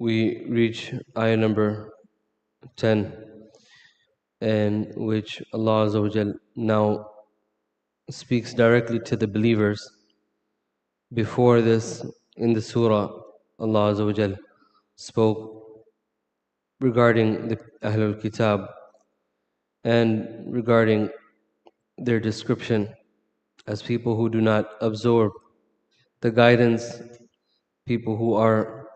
we reach ayah number 10, in which Allah Azza wa Jal now speaks directly to the believers. Before this, in the surah, Allah Azza wa Jal spoke regarding the Ahlul Kitab and regarding their description as people who do not absorb the guidance, people who are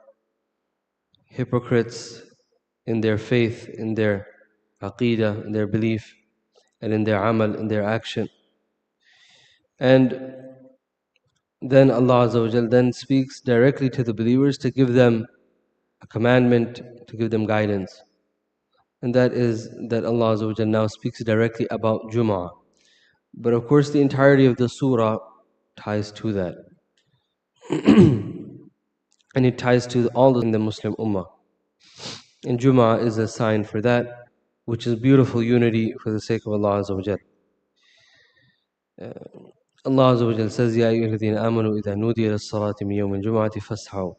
hypocrites in their faith, in their aqeedah, in their belief, and in their amal, in their action. And then Allah Azza wa Jal then speaks directly to the believers to give them a commandment, to give them guidance. And that is that Allah Azza wa Jal now speaks directly about Jum'ah. But of course the entirety of the surah ties to that. And it ties to all in the Muslim Ummah. And Jum'ah is a sign for that, which is beautiful unity for the sake of Allah Azza wa Jal. Allah Azza wa Jal says, Ya ayyuhalladhina amanu idha nudiya lis-salati min yawm al-jum'ati fas'aw.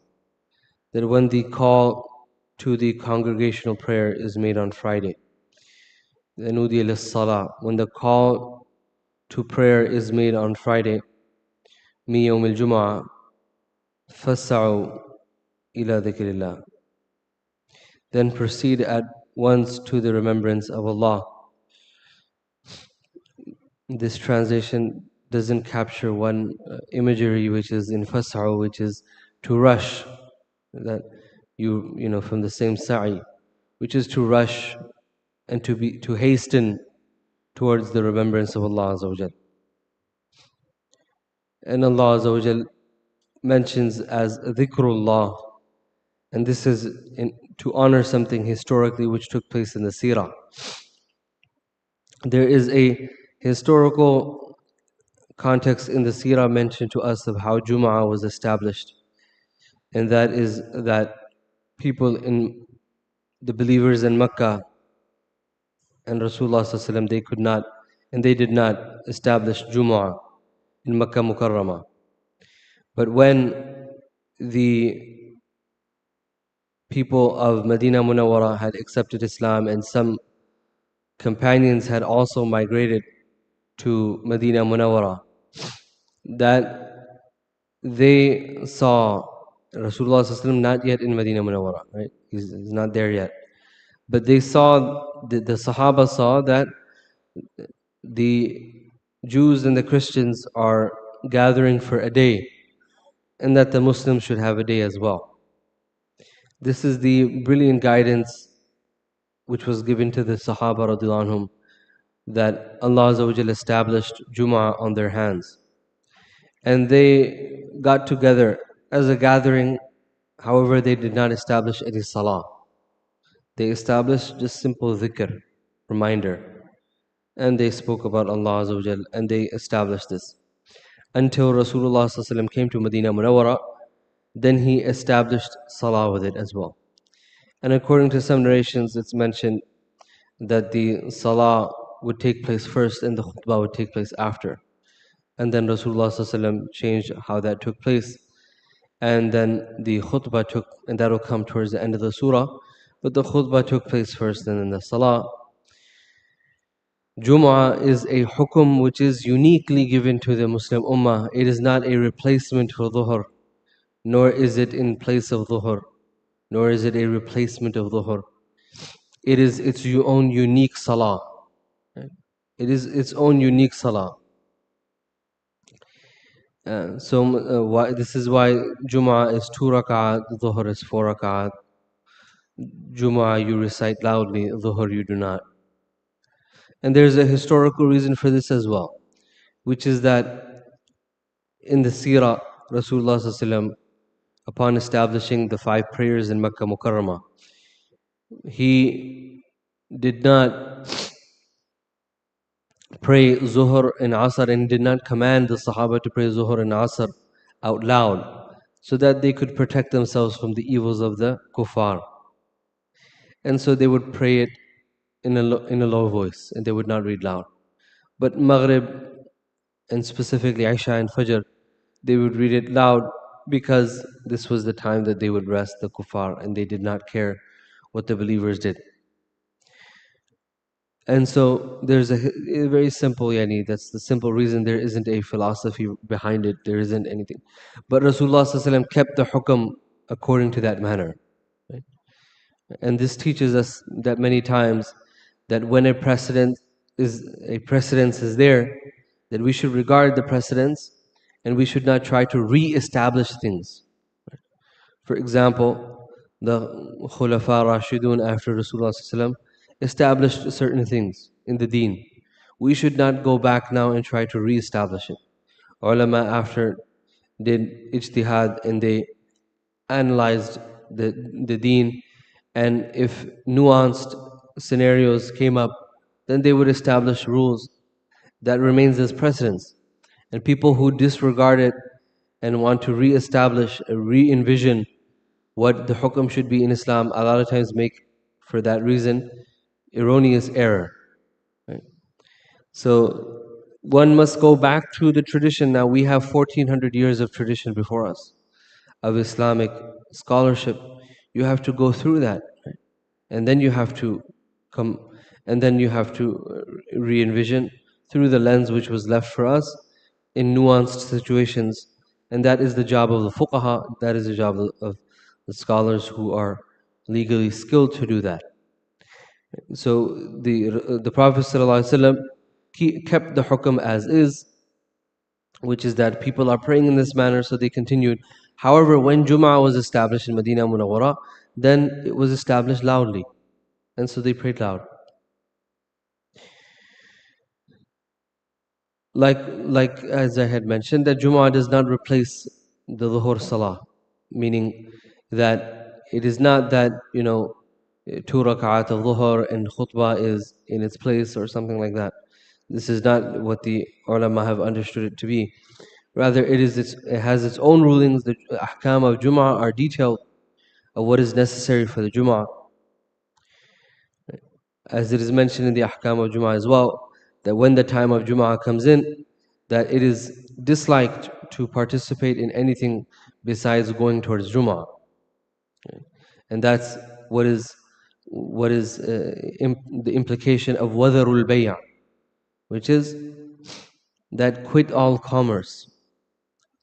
That when the call to the congregational prayer is made on Friday, idha nudiya lis-salah, when the call to prayer is made on Friday, min yawm al-jum'ah fas'aw ila dhikrillah. Then proceed at once to the remembrance of Allah. This translation doesn't capture one imagery, which is in fas'aw, which is to rush, that you know, from the same sa'i, which is to rush and to hasten towards the remembrance of Allah Azza wa Jal. And Allah Azza wa Jal mentions as dhikrullah, and this is to honor something historically which took place in the seerah. There is a historical context in the seerah mentioned to us of how Jum'ah was established, and that is that people in the believers in Makkah and Rasulullah Sallallahu Alaihi Wasallam, they could not and they did not establish Jum'ah in Makkah Mukarramah. But when the people of Medina Munawwara had accepted Islam and some companions had also migrated to Medina Munawwara, that they saw Rasulullah Sallallahu Alaihi Wasallam not yet in Medina Munawwara, right? He's not there yet. But they saw, the Sahaba saw that the Jews and the Christians are gathering for a day, and that the Muslims should have a day as well. This is the brilliant guidance which was given to the Sahaba radiallahu anhum, that Allah Azza wa Jalla established Jum'ah on their hands. And they got together as a gathering, however they did not establish any salah. They established just simple dhikr, reminder. And they spoke about Allah Azza wa Jalla, and they established this. Until Rasulullah Sallallahu Alaihi Wasallam came to Medina Munawwara, then he established salah with it as well. And according to some narrations, it's mentioned that the salah would take place first and the khutbah would take place after. And then Rasulullah Sallallahu Alaihi Wasallam changed how that took place. And then the khutbah took, and that will come towards the end of the surah, but the khutbah took place first and then the salah. Jum'ah is a hukum which is uniquely given to the Muslim Ummah. It is not a replacement for dhuhr, nor is it in place of dhuhr, nor is it a replacement of dhuhr. It is its own unique salah. It is its own unique salah. This is why Jum'ah is 2 rak'at, dhuhr is 4 rak'at. Jum'ah you recite loudly, dhuhr you do not. And there's a historical reason for this as well, which is that in the seerah, Rasulullah Sallallahu Alaihi Wasallam, upon establishing the 5 prayers in Makkah Mukarramah, he did not pray Zuhr and Asr, and did not command the Sahaba to pray Zuhr and Asr out loud, so that they could protect themselves from the evils of the kuffar. And so they would pray it in a low voice, and they would not read loud. But Maghrib, and specifically Isha and Fajr, they would read it loud, because this was the time that they would rest the kuffar, and they did not care what the believers did. And so there's a very simple yani, that's the simple reason. There isn't a philosophy behind it, there isn't anything. But Rasulullah sallallahu alaihi wasallam kept the hukam according to that manner. Right? And this teaches us that many times that when a precedence is there, that we should regard the precedence and we should not try to re-establish things. For example, the Khulafa Rashidun after Rasulullah sallallahu alaihi wasallam established certain things in the deen. We should not go back now and try to re-establish it. Ulama after did ijtihad and they analyzed the deen, and if nuanced scenarios came up, then they would establish rules that remains as precedents. And people who disregard it and want to re-establish, re-envision what the hukam should be in Islam, a lot of times make, for that reason, erroneous error. Right? So one must go back to the tradition. Now we have 1400 years of tradition before us of Islamic scholarship. You have to go through that, right? And then you have to come, and then you have to re-envision through the lens which was left for us in nuanced situations. And that is the job of the fuqaha, that is the job of the scholars who are legally skilled to do that. So the Prophet ﷺ kept the hukam as is, which is that people are praying in this manner, so they continued. However, when Jum'ah was established in Medina Munawwara, then it was established loudly, and so they prayed loud. Like as I had mentioned, that Jum'ah does not replace the Dhuhr Salah, meaning that it is not that 2 rak'at of Dhuhr and khutbah is in its place or something like that. This is not what the ulama have understood it to be. Rather, it has its own rulings. The ahkam of Jum'ah are detailed of what is necessary for the Jum'ah. As it is mentioned in the ahkam of Jum'ah as well, that when the time of Jum'ah comes in, that it is disliked to participate in anything besides going towards Jum'ah. And that's what is the implication of wadarul bay'a, which is that quit all commerce.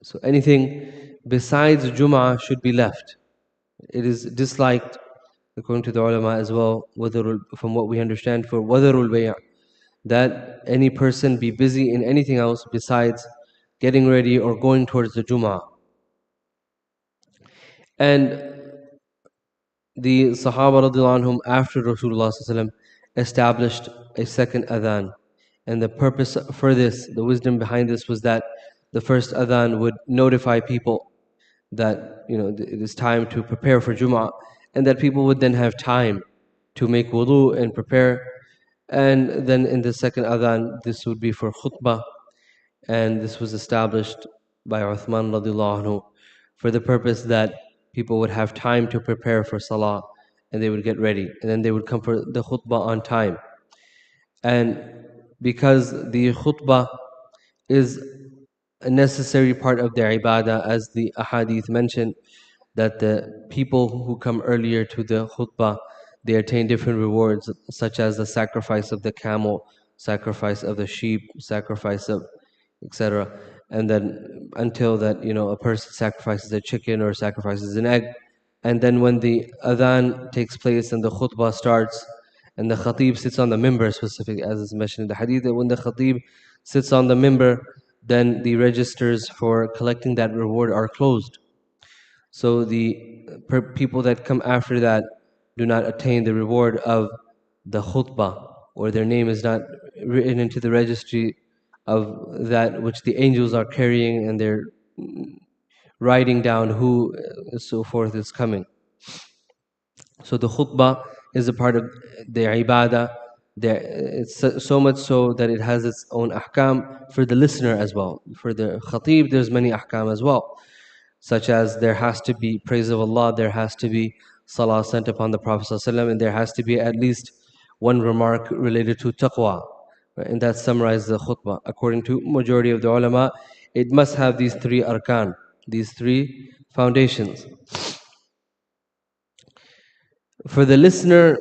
So anything besides Jum'ah should be left. It is disliked, according to the ulama as well, from what we understand, for wadarul bay'a, that any person be busy in anything else besides getting ready or going towards the Jum'ah. And the Sahaba radiallahu anhum after Rasulullah sallallahu alaihi wasallam established a second adhan. And the purpose for this, the wisdom behind this, was that the first adhan would notify people that it is time to prepare for Jum'ah, and that people would then have time to make wudu and prepare. And then in the second adhan, this would be for khutbah, and this was established by Uthman radiallahu anhu for the purpose that people would have time to prepare for salah, and they would get ready, and then they would come for the khutbah on time. And because the khutbah is a necessary part of their ibadah, as the ahadith mentioned, that the people who come earlier to the khutbah, they attain different rewards, such as the sacrifice of the camel, sacrifice of the sheep, sacrifice of etc. And then until that a person sacrifices a chicken or sacrifices an egg. And then when the adhan takes place and the khutbah starts, and the khatib sits on the mimbar, specifically as is mentioned in the hadith, that when the khatib sits on the mimbar, then the registers for collecting that reward are closed. So the people that come after that do not attain the reward of the khutbah, or their name is not written into the registry of that which the angels are carrying, and they're writing down who so forth is coming. So the khutbah is a part of the ibadah. It's so much so that it has its own ahkam for the listener as well. For the khatib, there's many ahkam as well, such as there has to be praise of Allah, there has to be salah sent upon the Prophet ﷺ, and there has to be at least one remark related to taqwa. Right? And that summarizes the khutbah. According to majority of the ulama, it must have these three arkan. These three foundations. For the listener,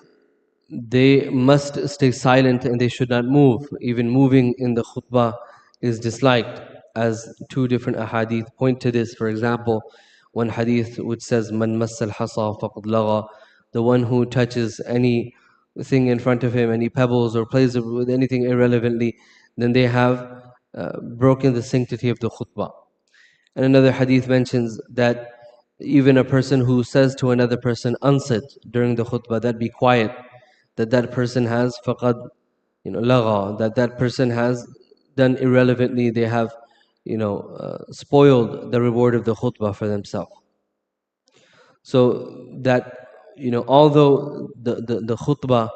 they must stay silent and they should not move. Even moving in the khutbah is disliked, as two different ahadith point to this. For example, one hadith which says, Man massal hasa faqad lagha, the one who touches anything in front of him, any pebbles or plays with anything irrelevantly, then they have broken the sanctity of the khutbah. And another hadith mentions that even a person who says to another person, Ansit, during the khutbah, that be quiet, that person has faqad, lagha, that person has done irrelevantly, they have, spoiled the reward of the khutbah for themselves. So that, although the khutbah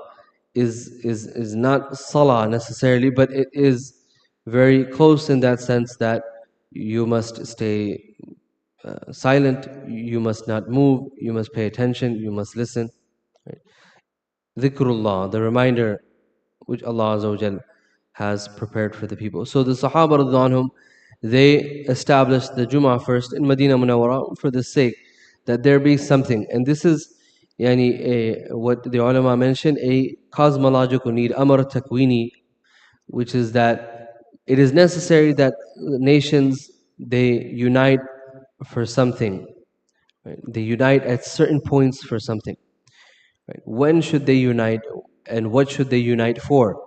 is not salah necessarily, but it is very close in that sense that you must stay silent, you must not move, you must pay attention, you must listen. Right? Dhikrullah, the reminder which Allah Azza wa Jal has prepared for the people. So the Sahaba radhiyallahu anhum, they established the Jummah first in Medina Munawwara for the sake that there be something. And this is what the ulama mentioned, a cosmological need, amr takwini, which is that it is necessary that nations, they unite for something. Right? They unite at certain points for something. Right? When should they unite and what should they unite for?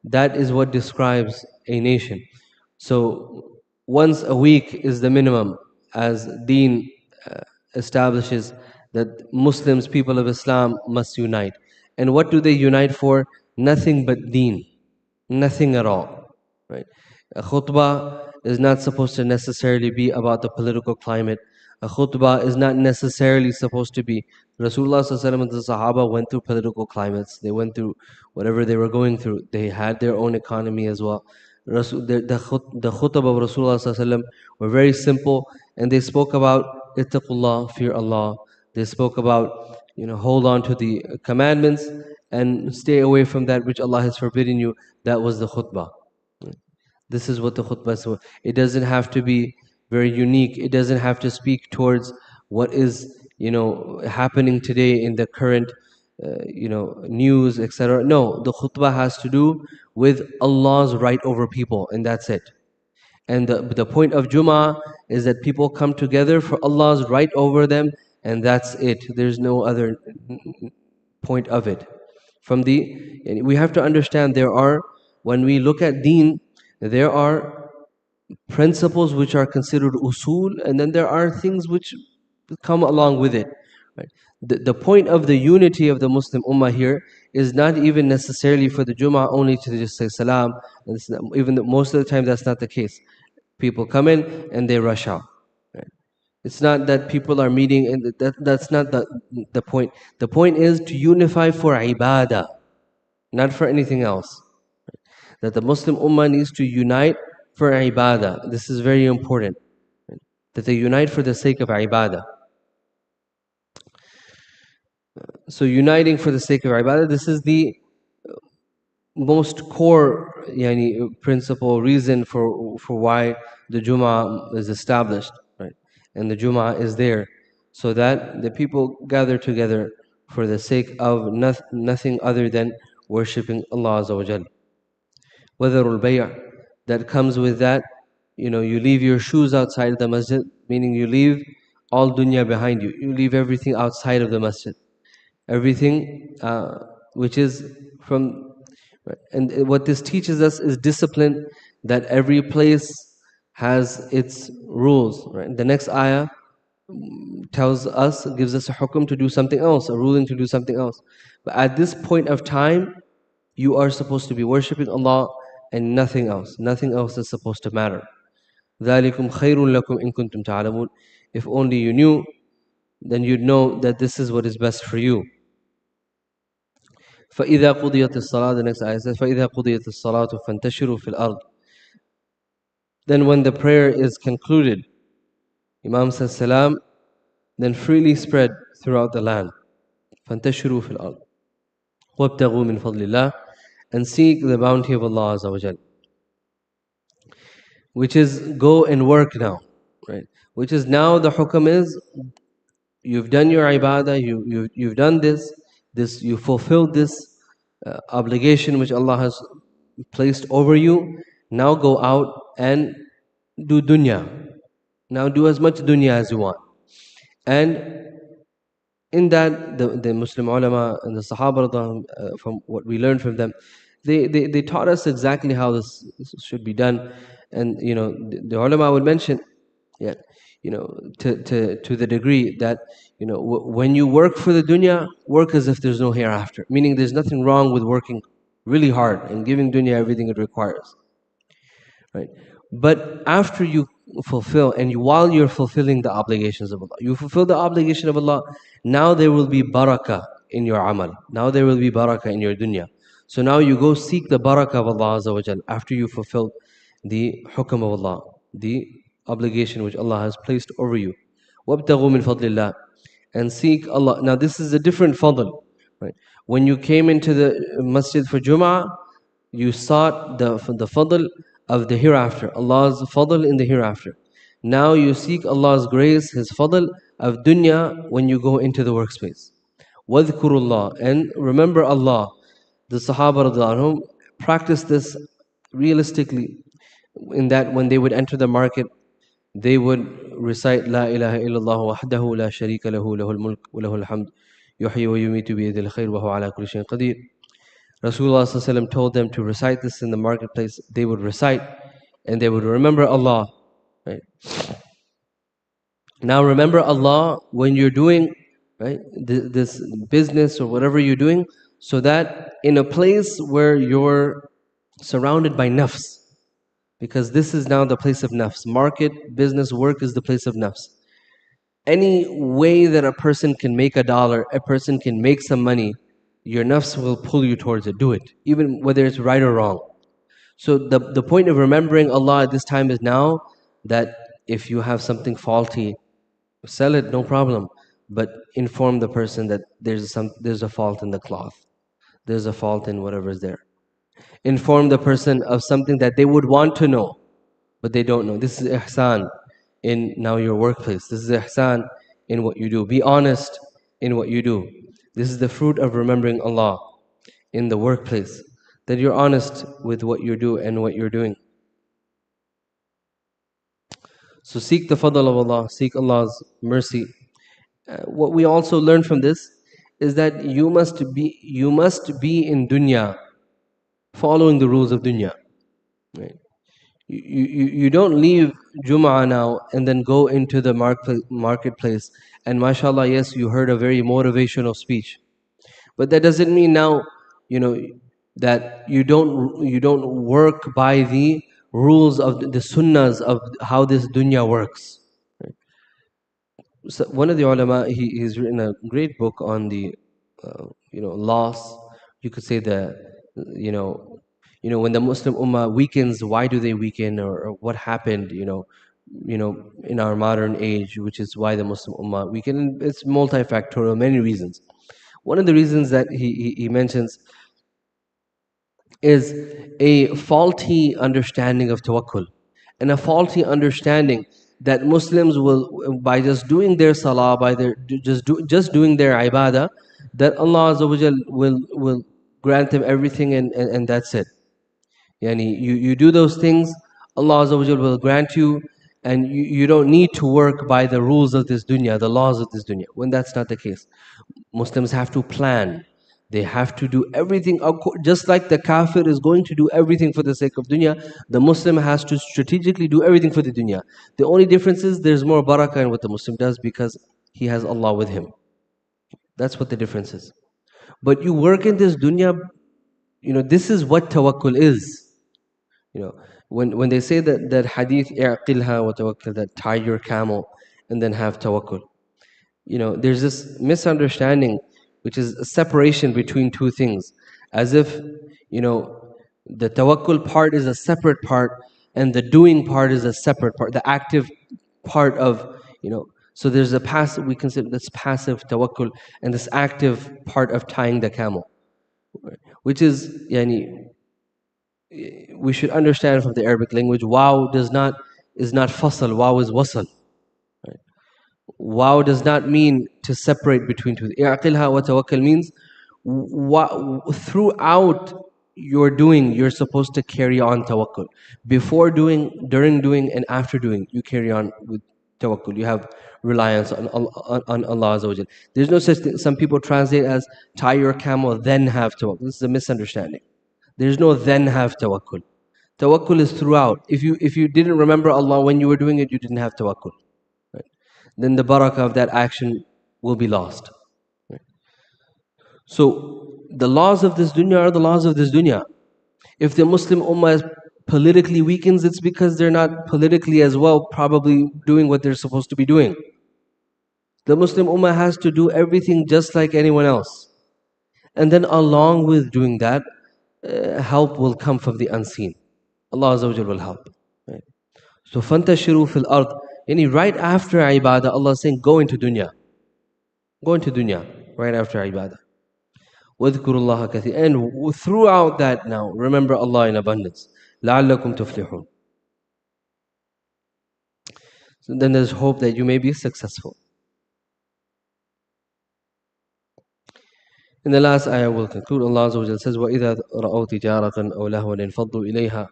That is what describes a nation. So once a week is the minimum, as Deen establishes that Muslims, people of Islam, must unite. And what do they unite for? Nothing but Deen. Nothing at all. Right? A khutbah is not supposed to necessarily be about the political climate. A khutbah is not necessarily supposed to be. Rasulullah ﷺ and the Sahaba went through political climates. They went through whatever they were going through. They had their own economy as well. The khutbah of Rasulullah ﷺ were very simple, and they spoke about ittaqullah, fear Allah. They spoke about, hold on to the commandments and stay away from that which Allah has forbidden you. That was the khutbah. This is what the khutbah is. It doesn't have to be very unique. It doesn't have to speak towards what is, happening today in the current, news, etc. No, the khutbah has to do with Allah's right over people, and that's it. And the point of Jummah is that people come together for Allah's right over them, and that's it. There's no other point of it. We have to understand when we look at Deen, there are principles which are considered usul, and then there are things which come along with it. Right? The point of the unity of the Muslim Ummah here is not even necessarily for the Jummah only to just say salam. Even most of the time that's not the case. People come in and they rush out. Right? It's not that people are meeting, and that's not the point. The point is to unify for ibadah, not for anything else. That the Muslim Ummah needs to unite for ibadah. This is very important. That they unite for the sake of ibadah. So uniting for the sake of ibadah, this is the most core principle, reason for why the Jummah is established. Right? And the Jummah is there so that the people gather together for the sake of nothing other than worshipping Allah Azza wa Jal. Wadarul bay', that comes with that, you leave your shoes outside the masjid, meaning you leave all dunya behind you. You leave everything outside of the masjid. Everything which is from... And what this teaches us is discipline, that every place has its rules. Right? The next ayah gives us a hukum to do something else, a ruling to do something else. But at this point of time, you are supposed to be worshipping Allah and nothing else. Nothing else is supposed to matter. ذَلِكُمْ خَيْرٌ لَكُمْ إِن كُنْتُمْ تَعْلَمُونَ. If only you knew, then you'd know that this is what is best for you. فَإِذَا قُضِيَتِ الصَّلَاةُ, the next ayah says, فَإِذَا قُضِيَتِ الصَّلَاةُ فَانْتَشِرُوا فِي الْأَرْضِ. Then when the prayer is concluded, Imam says salam, then freely spread throughout the land. فَانْتَشِرُوا فِي الْأَرْضِ وَابْتَغُوا مِنْ فَضْلِ اللَّهِ, and seek the bounty of Allah Azza wa Jal. Which is, go and work now. Right? which is now the hukam is, you've done your ibadah, you've done this, you fulfilled this obligation which Allah has placed over you. Now go out and do dunya. Now do as much dunya as you want. And in that, the Muslim ulama and the Sahaba, from what we learned from them, they taught us exactly how this should be done. And the ulama would mention, yeah, to the degree that when you work for the dunya, work as if there's no hereafter. Meaning, there's nothing wrong with working really hard and giving dunya everything it requires, right? But after you fulfill, and while you're fulfilling the obligations of Allah, you fulfill the obligation of Allah, now there will be barakah in your amal. Now there will be barakah in your dunya. So now you go seek the barakah of Allah Azza wa Jal after you fulfill the hukam of Allah, the obligation which Allah has placed over you. وَابْتَغُوا مِنْ فَضْلِ اللَّهِ, and seek Allah. Now this is a different fadl, right? When you came into the masjid for Jum'ah, you sought the fadl of the hereafter, Allah's fadl in the hereafter. Now you seek Allah's grace, His fadl of dunya when you go into the workspace. وَاذْكُرُوا, and remember Allah. The Sahaba radiallahu anhum practiced this realistically, in that when they would enter the market, they would recite La ilaha illallah wahdahu la sharika lahu lahul mulk wa lahul hamd yuhyi wa yumitu bi yadil khair wa huwa ala kulli shay'in qadir. Rasulullah sallallahu alaihi wasallam told them to recite this in the marketplace. They would recite and they would remember Allah, right? Now remember Allah when you're doing, right, this business or whatever you're doing, so that in a place where you're surrounded by nafs, because this is now the place of nafs. Market, business, work is the place of nafs. Any way that a person can make $1, a person can make some money, your nafs will pull you towards it. Do it, even whether it's right or wrong. So the point of remembering Allah at this time is now that if you have something faulty, sell it, no problem. But inform the person that there's a fault in the cloth. There's a fault in whatever is there. Inform the person of something that they would want to know, but they don't know. This is ihsan in now your workplace. This is ihsan in what you do. Be honest in what you do. This is the fruit of remembering Allah in the workplace, that you're honest with what you do and what you're doing. So seek the fadl of Allah, seek Allah's mercy. What we also learn from this is that you must be in dunya following the rules of dunya, right? You don't leave Jum'ah now and then go into the marketplace and mashallah, yes, you heard a very motivational speech, but that doesn't mean now that you don't work by the rules of the sunnahs of how this dunya works, right? So one of the ulama, he's written a great book on the loss. You could say when the Muslim Ummah weakens, why do they weaken, or what happened, in our modern age, which is why the Muslim Ummah weaken. And it's multifactorial, many reasons. One of the reasons that he mentions is a faulty understanding of tawakkul, and a faulty understanding that Muslims will, by just doing their salah, by their just doing their ibadah, that Allah Azza wa Jal will grant them everything, and that's it. Yani you do those things, Allah Azza wa Jal will grant you, and you don't need to work by the rules of this dunya, the laws of this dunya, when that's not the case. Muslims have to plan. They have to do everything, just like the kafir is going to do everything for the sake of dunya, the Muslim has to strategically do everything for the dunya. The only difference is there's more barakah in what the Muslim does because he has Allah with him. That's what the difference is. But you work in this dunya, this is what tawakkul is. When they say that hadith, i'qilha wa tawakkul, that tie your camel and then have tawakkul. There's this misunderstanding, which is a separation between two things, as if the tawakkul part is a separate part and the doing part is a separate part, the active part of so there's a passive, we consider this passive tawakkul, and this active part of tying the camel, which is we should understand from the Arabic language, waw is not fasal, waw is wasal. Wow does not mean to separate between two. I'qilha wa tawakkal means throughout your doing, you're supposed to carry on tawakkul. Before doing, during doing, and after doing, you carry on with tawakkul. You have reliance on Allah Azza wa Jal. There's no such thing. Some people translate as tie your camel, then have tawakkul. This is a misunderstanding. There's no then have tawakkul. Tawakkul is throughout. If you didn't remember Allah when you were doing it, you didn't have tawakkul. Right? Then the barakah of that action will be lost. Right? So the laws of this dunya are the laws of this dunya. If the Muslim ummah politically weakens, it's because they're not politically as well probably doing what they're supposed to be doing. The Muslim ummah has to do everything just like anyone else. And then along with doing that, help will come from the unseen. Allah Azza wa Jal will help. Right? So فَانْتَشِرُوا فِي الْأَرْضِ, yani right after ibadah, Allah is saying, go into dunya. Go into dunya, right after ibadah. وَاذْكُرُوا اللَّهَ كَثِيرًا. And throughout that now, remember Allah in abundance. لَعَلَّكُمْ تُفْلِحُونَ. So then there's hope that you may be successful. In the last ayah we'll conclude. Allah Azza wa Jal says, وَإِذَا رَأَوْا تِجَارَةً أَوْ لَهْوًا انْفَضُّوا إِلَيْهَا.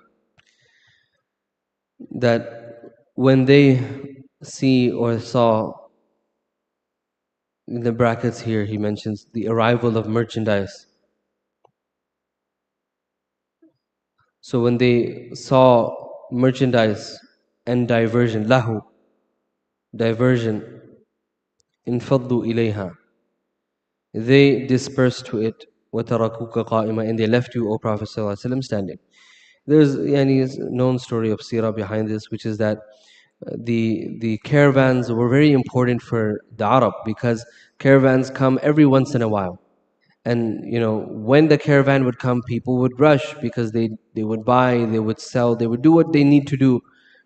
That when they see or saw, in the brackets here he mentions the arrival of merchandise. So when they saw merchandise and diversion, lahu, diversion, infaddu ilayha, they dispersed to it, وَتَرَكُوكَ قَائِمًا, and they left you, O Prophet ﷺ, standing. There's a known story of seerah behind this, which is that the caravans were very important for the Arab, because caravans come every once in a while. And when the caravan would come, people would rush because they would buy, they would sell, they would do what they need to do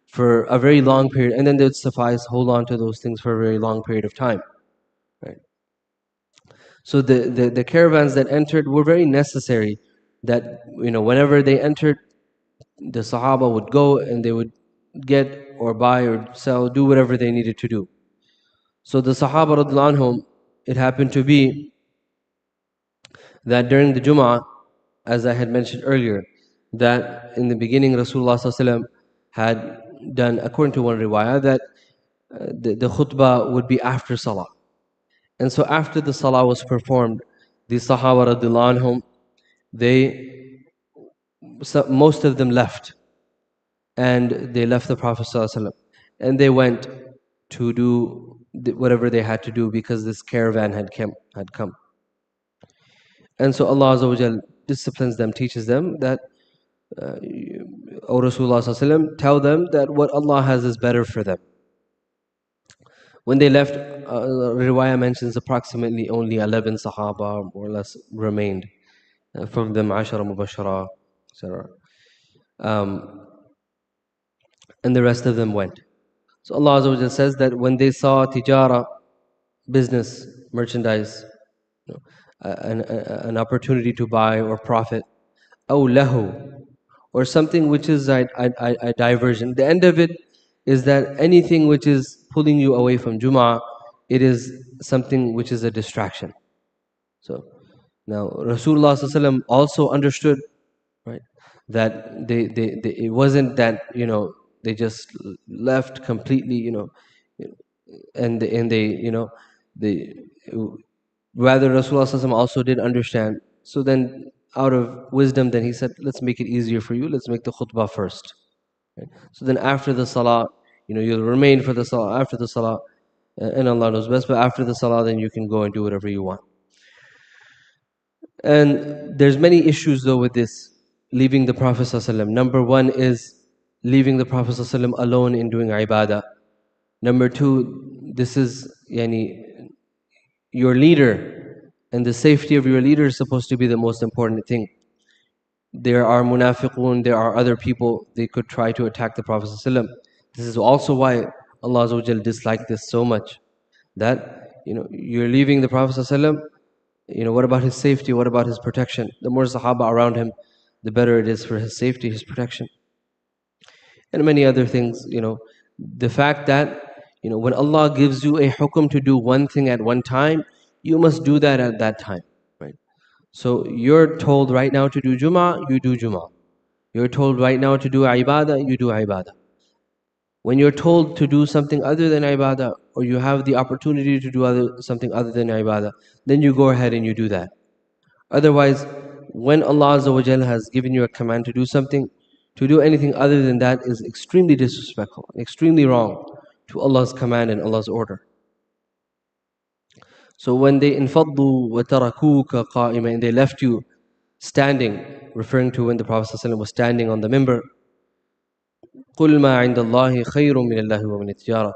for a very long period, and then they would suffice, hold on to those things for a very long period of time. Right? So the caravans that entered were very necessary. That whenever they entered, the Sahaba would go and they would get or buy or sell, do whatever they needed to do. So the Sahaba radhiyallahu anhum, it happened to be that during the Jum'ah, as I had mentioned earlier, that in the beginning Rasulullah ﷺ had done, according to one riwayah, that the khutbah would be after Salah. And so after the Salah was performed, the Sahaba radhiyallahu anhum, most of them left. And they left the Prophet ﷺ, and they went to do whatever they had to do because this caravan had come. And so Allah Azza wa Jal disciplines them, teaches them that, O Rasulullah ﷺ, tell them that what Allah has is better for them. When they left, riwayah mentions approximately only 11 Sahaba more or less remained. From them, Ashara Mubashara, etc. And the rest of them went. So Allah Azza wa Jal says that when they saw tijara, business, merchandise, an opportunity to buy or profit, أو له, or something which is a diversion. The end of it is that anything which is pulling you away from Jum'ah, it is something which is a distraction. So now Rasulullah ﷺ also understood, right, that it wasn't that they just left completely, and they rather Rasulullah ﷺ also did understand. So then, out of wisdom, then he said, let's make it easier for you. Let's make the khutbah first. Right? So then, after the salah, you'll remain for the salah. After the salah, and Allah knows best. But after the salah, then you can go and do whatever you want. And there's many issues though with this leaving the Prophet ﷺ. Number one is leaving the Prophet ﷺ alone in doing ibadah. Number two, this is your leader, and the safety of your leader is supposed to be the most important thing. There are munafiqun, there are other people, they could try to attack the Prophet ﷺ. This is also why Allah Azza wa Jal disliked this so much. That you're leaving the Prophet ﷺ, what about his safety? What about his protection? The more Sahaba around him, the better it is for his safety, his protection. And many other things, the fact that When Allah gives you a hukum to do one thing at one time, you must do that at that time, right? So you're told right now to do Jummah, you do Jummah. You're told right now to do ibadah, you do ibadah. When you're told to do something other than ibadah, or you have the opportunity to do something other than ibadah, then you go ahead and you do that. Otherwise, when Allah Azza wa Jalla has given you a command to do something, to do anything other than that is extremely disrespectful, extremely wrong to Allah's command and Allah's order. So when they infaddu wa tarakuka qa'ima, and they left you standing, referring to when the Prophet ﷺ was standing on the minbar, قُلْ مَا عِنْدَ اللَّهِ خَيْرٌ مِنَ اللَّهِ وَمِنَ التِّجَارَةِ,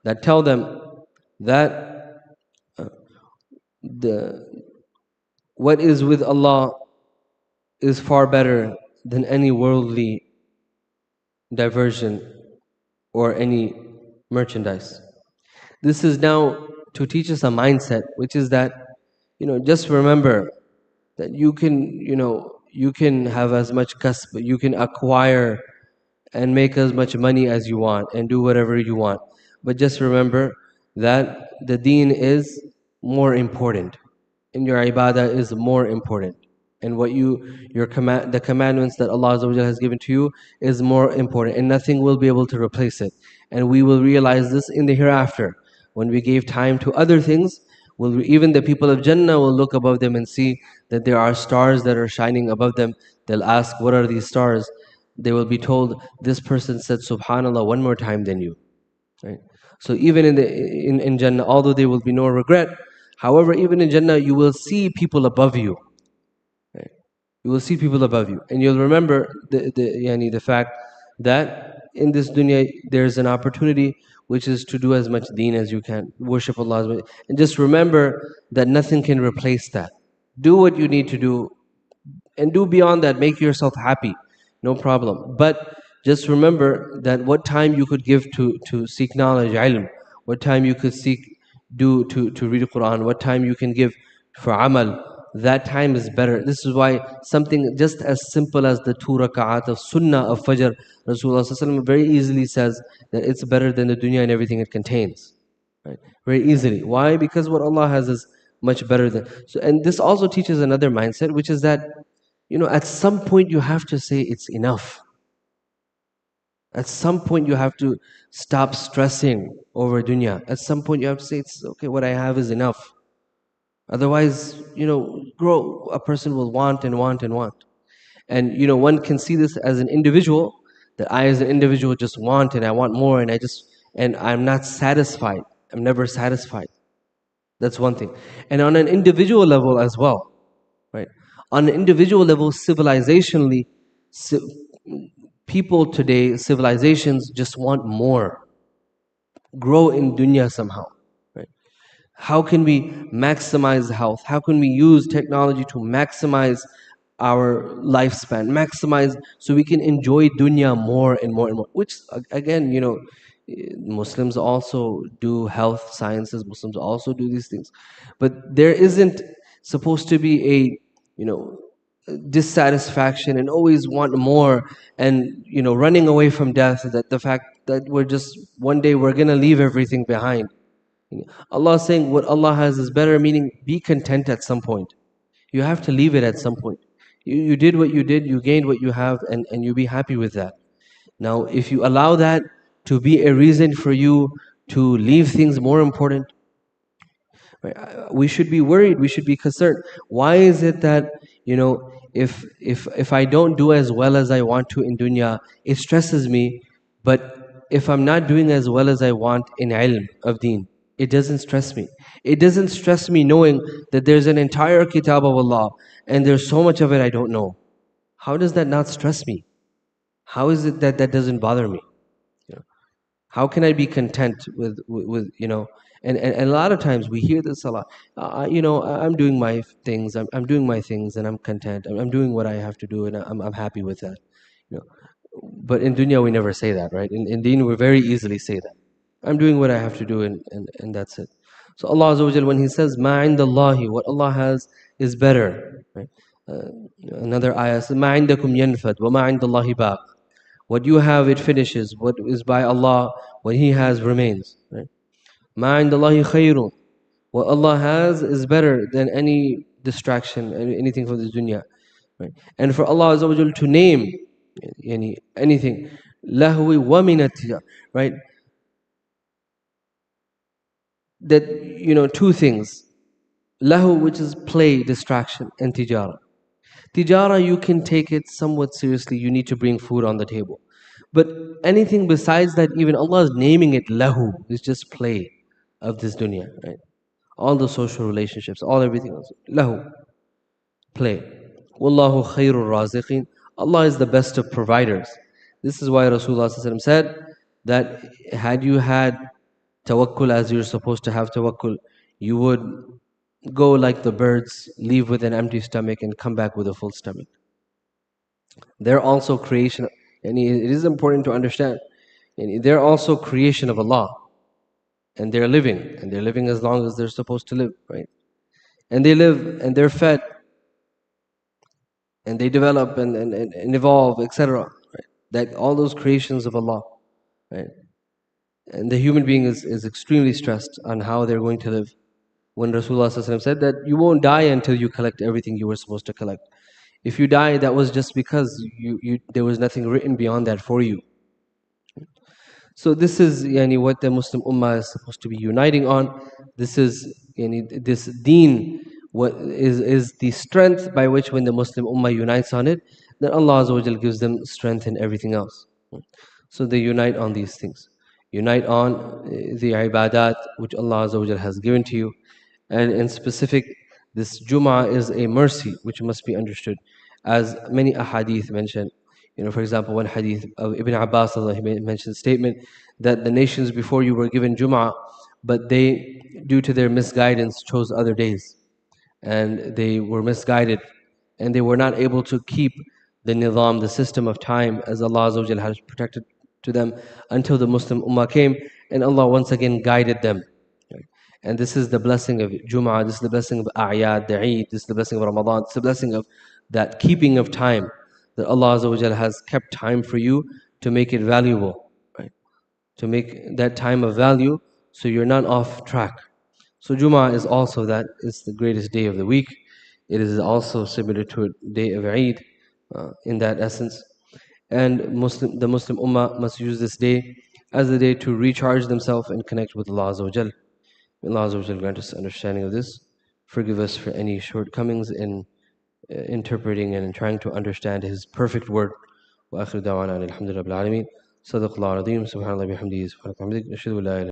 that tell them that what is with Allah is far better than any worldly diversion or any merchandise. This is now to teach us a mindset, which is that, just remember that you can have as much kasb, you can acquire and make as much money as you want and do whatever you want. But just remember that the deen is more important and your ibadah is more important. And the commandments that Allah Azza wa Jalla has given to you is more important, and nothing will be able to replace it. And we will realize this in the hereafter. When we gave time to other things, even the people of Jannah will look above them and see that there are stars that are shining above them. They'll ask, what are these stars? They will be told, this person said Subhanallah one more time than you. Right? So even in Jannah, although there will be no regret, however, even in Jannah, you will see people above you. Right? You will see people above you, and you'll remember the fact that in this dunya there's an opportunity which is to do as much deen as you can, worship Allah, and just remember that nothing can replace that. Do what you need to do, and do beyond that. Make yourself happy, no problem. But just remember that what time you could give to seek knowledge, ilm, what time you could to read the Quran, what time you can give for amal, that time is better. This is why something just as simple as the 2 rak'at of sunnah of Faj'r, Rasulullah ﷺ very easily says that it's better than the dunya and everything it contains. Right? Very easily. Why? Because what Allah has is much better than. So, and this also teaches another mindset, which is that, at some point you have to say it's enough. At some point you have to stop stressing over dunya. At some point you have to say, it's okay, what I have is enough. Otherwise, a person will want and want and want. And one can see this as an individual, that I as an individual just want and I want more, and I'm not satisfied. I'm never satisfied. That's one thing. And on an individual level as well, right? On an individual level, civilizationally, people today, civilizations just want more. Grow in dunya somehow. Right? How can we maximize health? How can we use technology to maximize our lifespan, maximize so we can enjoy dunya more and more and more? Which again, Muslims also do health sciences, Muslims also do these things. But there isn't supposed to be a dissatisfaction and always want more and running away from death, that the fact that we're just one day we're going to leave everything behind. Allah is saying what Allah has is better, meaning be content at some point. You have to leave it at some point. You did what you did, you gained what you have, and you be happy with that. Now if you allow that to be a reason for you to leave things more important, right, we should be worried, we should be concerned. Why is it that if I don't do as well as I want to in dunya, it stresses me, but if I'm not doing as well as I want in ilm of deen, it doesn't stress me. It doesn't stress me knowing that there's an entire kitab of Allah and there's so much of it I don't know. How does that not stress me? How is it that doesn't bother me? How can I be content with and a lot of times we hear this a lot. I'm doing my things. I'm doing my things, and I'm content. I'm doing what I have to do, and I'm happy with that. But in dunya we never say that, right? In deen we very easily say that. I'm doing what I have to do, and that's it. So Allah Azza wa Jal, when He says "Ma indallahi," what Allah has is better. Right? Another ayah says "Ma indakum yanfad, wa ma indallahi baq." What you have, it finishes. What is by Allah, what He has remains. Right? مَا عِنْدَ اللَّهِ خَيْرٌ. What Allah has is better than any distraction, anything from this dunya. Right? And for Allah Azza wa Jal to name anything, lahwi wa minatija, right? That, two things. Lahu, which is play, distraction, and tijara. Tijara, you can take it somewhat seriously. You need to bring food on the table. But anything besides that, even Allah is naming it lahu, is just play of this dunya, right? All the social relationships, all everything else. Lahu, play. Wallahu khairur raziqeen. Allah is the best of providers. This is why Rasulullah ﷺ said that had you had tawakkul as you're supposed to have tawakkul, you would go like the birds, leave with an empty stomach and come back with a full stomach. They're also creation, and it is important to understand, and they're also creation of Allah, and they're living as long as they're supposed to live, right? And they live, and they're fed, and they develop and evolve, etc. Right? That all those creations of Allah, right? And the human being is extremely stressed on how they're going to live. When Rasulullah ﷺ said that you won't die until you collect everything you were supposed to collect. If you die, that was just because there was nothing written beyond that for you. So this is what the Muslim Ummah is supposed to be uniting on. This is this deen, what is the strength by which when the Muslim Ummah unites on it, then Allah Azza wa Jal gives them strength in everything else. So they unite on these things. Unite on the ibadat which Allah Azza wa Jal has given to you. And in specific, this Jum'ah is a mercy which must be understood. As many ahadith mention, for example, one hadith of Ibn Abbas, he mentioned a statement that the nations before you were given Jum'ah, but they, due to their misguidance, chose other days. And they were misguided, and they were not able to keep the nizam, the system of time, as Allah Azza wa Jal has protected to them until the Muslim Ummah came, and Allah once again guided them. And this is the blessing of Jum'ah, this is the blessing of A'yad, the Eid, this is the blessing of Ramadan, this is the blessing of that keeping of time, that Allah Azza wa Jal has kept time for you to make it valuable, right? To make that time of value so you're not off track. So Jum'ah is also that, it's the greatest day of the week. It is also similar to a day of Eid in that essence. And the Muslim Ummah must use this day as a day to recharge themselves and connect with Allah Azza wa Jal. May Allah Azza wa Jal grant us understanding of this. Forgive us for any shortcomings in interpreting and in trying to understand His perfect word. Wa akhiru da'wana alhamdulillahi rabbil alameen. Sadaqallahu al-azim. Subhanallah bihamdihi. Subhanallah bihamdihi. Ashhadu an la ilaha